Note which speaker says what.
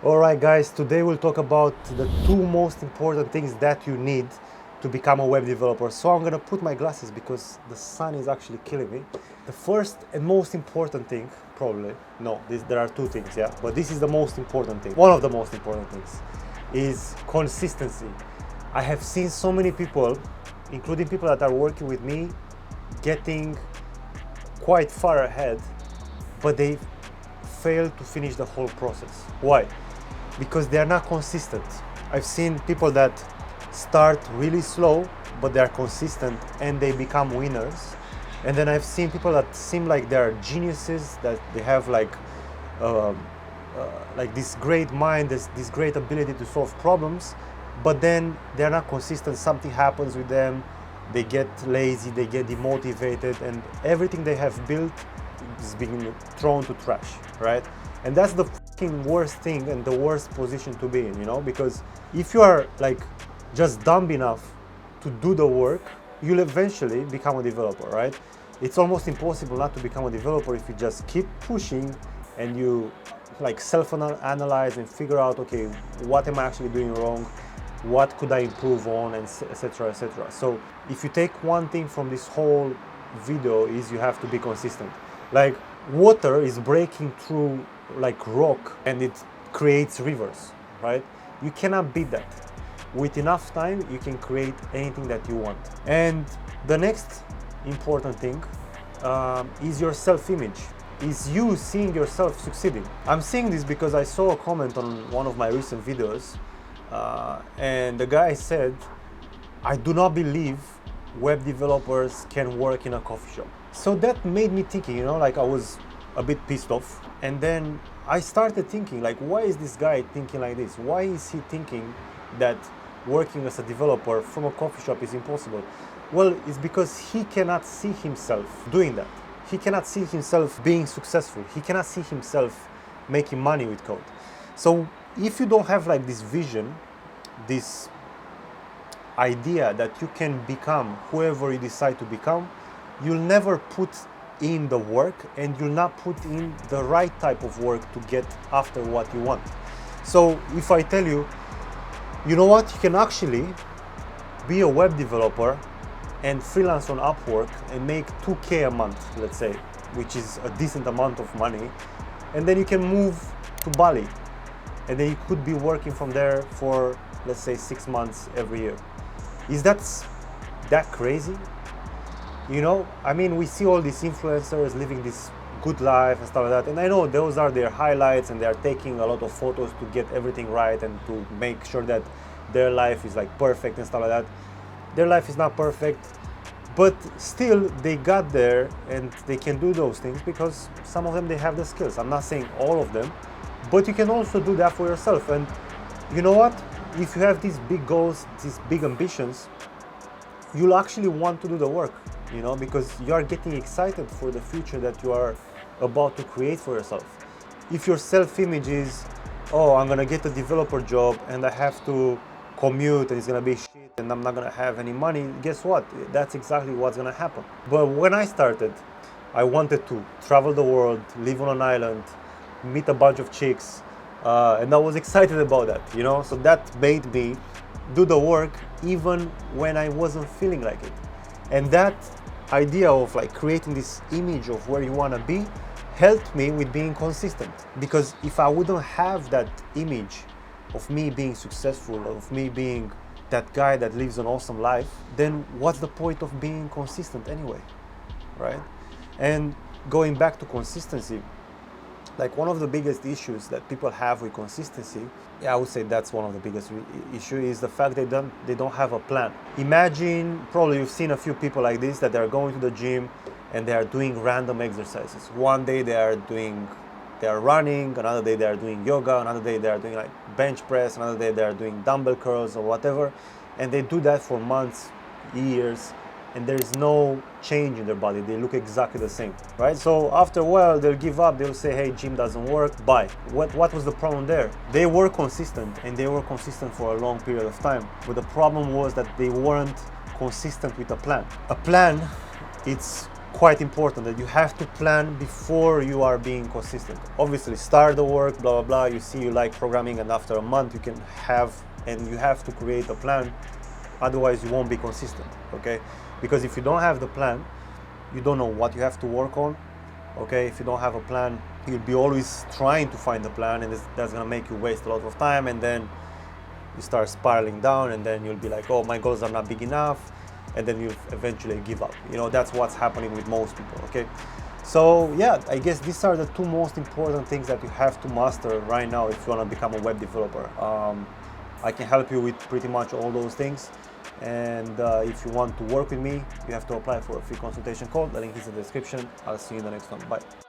Speaker 1: Alright guys, today we'll talk about the two most important things that you need to become a web developer. So I'm gonna put my glasses because the sun is actually killing me. The first and most important thing, probably, no, there are two things, yeah, but this is the most important thing. One of the most important things is consistency. I have seen so many people, including people that are working with me, getting quite far ahead, but they fail to finish the whole process. Why? Because they are not consistent. I've seen people that start really slow, but they are consistent and they become winners. And then I've seen people that seem like they are geniuses, that they have like this great mind, this great ability to solve problems, but then they're not consistent. Something happens with them, they get lazy, they get demotivated, and everything they have built is being thrown to trash, right? And that's the fucking worst thing and the worst position to be in, you know, because if you are like just dumb enough to do the work, you'll eventually become a developer, right? It's almost impossible not to become a developer if you just keep pushing and you like self-analyze and figure out, okay, what am I actually doing wrong? What could I improve on, and etc, etc. So if you take one thing from this whole video is you have to be consistent. Like water is breaking through like rock and it creates rivers, right? You cannot beat that. With enough time, you can create anything that you want. And the next important thing is your self-image. Is you seeing yourself succeeding. I'm seeing this because I saw a comment on one of my recent videos and the guy said, I do not believe web developers can work in a coffee shop. So that made me thinking, you know, like I was a bit pissed off. And then I started thinking, like, why is this guy thinking like this? Why is he thinking that working as a developer from a coffee shop is impossible? Well, it's because he cannot see himself doing that. He cannot see himself being successful. He cannot see himself making money with code. So if you don't have like this vision, this idea that you can become whoever you decide to become, you'll never put in the work and you'll not put in the right type of work to get after what you want. So if I tell you, you know what, you can actually be a web developer and freelance on Upwork and make 2K a month, let's say, which is a decent amount of money, and then you can move to Bali and then you could be working from there for, let's say, 6 months every year. Is that crazy? You know, I mean, we see all these influencers living this good life and stuff like that, and I know those are their highlights and they are taking a lot of photos to get everything right and to make sure that their life is like perfect and stuff like that. Their life is not perfect, but still they got there and they can do those things because some of them, they have the skills. I'm not saying all of them, but you can also do that for yourself. And you know what? If you have these big goals, these big ambitions, you'll actually want to do the work, you know, because you are getting excited for the future that you are about to create for yourself. If your self-image is, oh, I'm gonna get a developer job and I have to commute and it's gonna be shit and I'm not gonna have any money, guess what? That's exactly what's gonna happen. But when I started, I wanted to travel the world, live on an island, meet a bunch of chicks, and I was excited about that, you know? So that made me do the work even when I wasn't feeling like it. And that idea of like creating this image of where you want to be helped me with being consistent. Because if I wouldn't have that image of me being successful, of me being that guy that lives an awesome life, then what's the point of being consistent anyway, right? And going back to consistency, like one of the biggest issues that people have with consistency, yeah, I would say that's one of the biggest issue, is the fact they don't have a plan. Imagine, probably you've seen a few people like this, that they are going to the gym and they are doing random exercises. One day they are running, another day they are doing yoga, another day they are doing like bench press, another day they are doing dumbbell curls or whatever, and they do that for months, years, and there is no change in their body. They look exactly the same, right? So after a while, they'll give up. They'll say, hey, gym doesn't work, bye. What was the problem there? They were consistent, and they were consistent for a long period of time. But the problem was that they weren't consistent with a plan. A plan, it's quite important, that you have to plan before you are being consistent. Obviously, start the work, blah, blah, blah. You see you like programming, and after a month you can have, and you have to create a plan. Otherwise, you won't be consistent, okay? Because if you don't have the plan, you don't know what you have to work on, okay? If you don't have a plan, you'll be always trying to find a plan, and that's gonna make you waste a lot of time, and then you start spiraling down, and then you'll be like, oh, my goals are not big enough, and then you eventually give up. You know, that's what's happening with most people, okay? So yeah, I guess these are the two most important things that you have to master right now if you want to become a web developer. I can help you with pretty much all those things, and if you want to work with me, you have to apply for a free consultation call. The link is in the description. I'll see you in the next one. Bye.